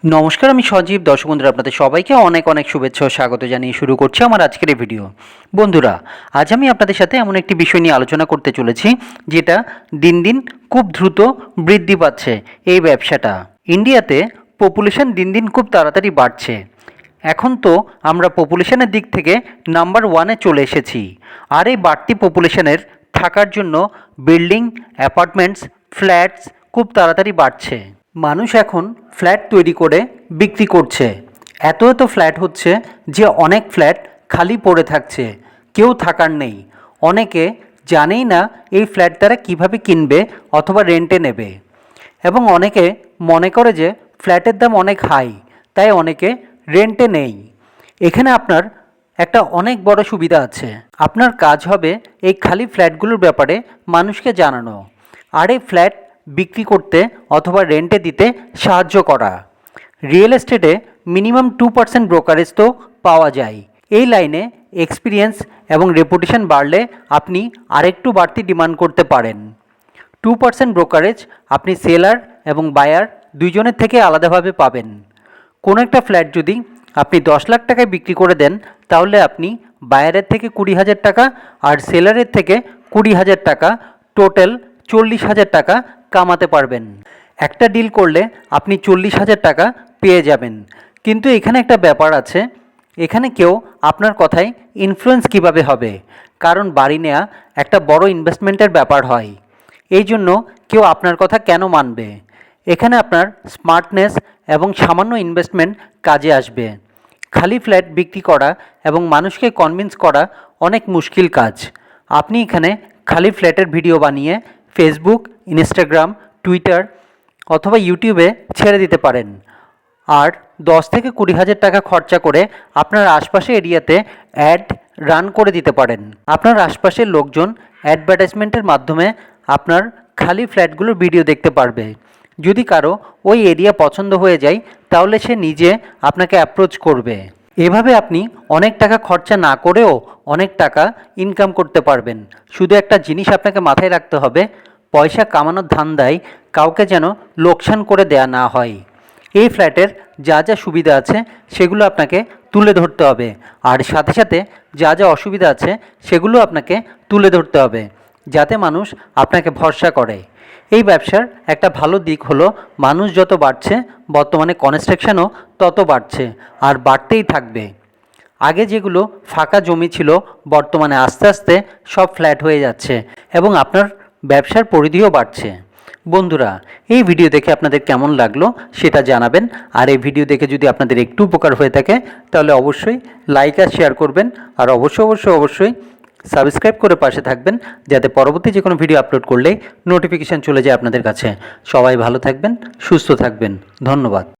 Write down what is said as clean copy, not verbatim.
নমস্কার, আমি সজীব। দর্শক বন্ধুরা, আপনাদের সবাইকে অনেক অনেক শুভেচ্ছা ও স্বাগত জানিয়ে শুরু করছি আমার আজকের এই ভিডিও। বন্ধুরা, আজ আমি আপনাদের সাথে এমন একটি বিষয় নিয়ে আলোচনা করতে চলেছি যেটা দিন দিন খুব দ্রুত বৃদ্ধি পাচ্ছে। এই ব্যবসাটা ইন্ডিয়াতে পপুলেশন দিন দিন খুব তাড়াতাড়ি বাড়ছে। এখন তো আমরা পপুলেশনের দিক থেকে নাম্বার ওয়ানে চলে এসেছি। আর এই বাড়তি পপুলেশনের থাকার জন্য বিল্ডিং, অ্যাপার্টমেন্টস, ফ্ল্যাটস খুব তাড়াতাড়ি বাড়ছে। মানুষ এখন ফ্ল্যাট তৈরি করে বিক্রি করছে। এত এত ফ্ল্যাট হচ্ছে যে অনেক ফ্ল্যাট খালি পড়ে থাকছে, কেউ থাকার নেই। অনেকে জানেই না এই ফ্ল্যাট তারা কীভাবে কিনবে অথবা রেন্টে নেবে, এবং অনেকে মনে করে যে ফ্ল্যাটের দাম অনেক হাই, তাই অনেকে রেন্টে নেই। এখানে আপনার একটা অনেক বড় সুবিধা আছে। আপনার কাজ হবে এই খালি ফ্ল্যাটগুলোর ব্যাপারে মানুষকে জানানো, আর এই ফ্ল্যাট বিক্রি করতে অথবা রেন্টে দিতে সাহায্য করা। রিয়েল এস্টেটে মিনিমাম 2% ব্রোকারেজ তো পাওয়া যায়। এই লাইনে এক্সপিরিয়েন্স এবং রেপুটেশন বাড়লে আপনি আরেকটু বাড়তি ডিমান্ড করতে পারেন। 2% ব্রোকারেজ আপনি সেলার এবং বায়ার দুইজনের থেকে আলাদাভাবে পাবেন। কোনো একটা ফ্ল্যাট যদি আপনি 10 লাখ টাকায় বিক্রি করে দেন, তাহলে আপনি বায়ারের থেকে 20,000 টাকা আর সেলারের থেকে 20,000 টাকা, টোটাল 40,000 টাকা কামাতে পারবেন। একটা ডিল করলে আপনি 40,000 টাকা পেয়ে যাবেন। কিন্তু এখানে একটা ব্যাপার আছে, এখানে কেউ আপনার কথায় ইনফ্লুয়েন্স কিভাবে হবে, কারণ বাড়ি নেওয়া একটা বড় ইনভেস্টমেন্টের ব্যাপার হয়। এই জন্য কেউ আপনার কথা কেন মানবে? এখানে আপনার স্মার্টনেস এবং সামান্য ইনভেস্টমেন্ট কাজে আসবে। খালি ফ্ল্যাট বিক্রি করা এবং মানুষকে কনভিন্স করা অনেক মুশকিল কাজ। আপনি এখানে খালি ফ্ল্যাটের ভিডিও বানিয়ে ফেসবুক, ইনস্টাগ্রাম, টুইটার অথবা ইউটিউবে ছেড়ে দিতে পারেন, আর 10 থেকে 20,000 টাকা খরচা করে আপনার আশপাশে এরিয়াতে অ্যাড রান করে দিতে পারেন। আপনার আশপাশের লোকজন অ্যাডভার্টাইজমেন্টের মাধ্যমে আপনার খালি ফ্ল্যাটগুলোর ভিডিও দেখতে পারবে। যদি কারো ওই এরিয়া পছন্দ হয়ে যায়, তাহলে সে নিজে আপনাকে অ্যাপ্রোচ করবে। এভাবে আপনি অনেক টাকা খরচা না করেও অনেক টাকা ইনকাম করতে পারবেন। শুধু একটা জিনিস আপনাকে মাথায় রাখতে হবে, পয়সা কামানোর ধান্দায় কাউকে যেন লোকসান করে দেয়া না হয়। এই ফ্ল্যাটের যা যা সুবিধা আছে সেগুলো আপনাকে তুলে ধরতে হবে, আর সাথে সাথে যা যা অসুবিধা আছে সেগুলো আপনাকে তুলে ধরতে হবে, যাতে মানুষ আপনাকে ভরসা করে। এই ব্যবসার একটা ভালো দিক হলো, মানুষ যত বাড়ছে বর্তমানে কনস্ট্রাকশনও তত বাড়ছে, আর বাড়তেই থাকবে। আগে যেগুলো ফাঁকা জমি ছিল, বর্তমানে আস্তে আস্তে সব ফ্ল্যাট হয়ে যাচ্ছে এবং আপনার ব্যবসার পরিধিও বাড়ছে। বন্ধুরা, এই ভিডিও দেখে আপনাদের কেমন লাগলো সেটা জানাবেন, আর এই ভিডিও দেখে যদি আপনাদের একটু উপকার হয়ে থাকে তাহলে অবশ্যই লাইক আর শেয়ার করবেন, আর অবশ্যই সাবস্ক্রাইব করে পাশে থাকবেন, যাতে পরবর্তী যে কোনো ভিডিও আপলোড করলেই নোটিফিকেশান চলে যায় আপনাদের কাছে। সবাই ভালো থাকবেন, সুস্থ থাকবেন। ধন্যবাদ।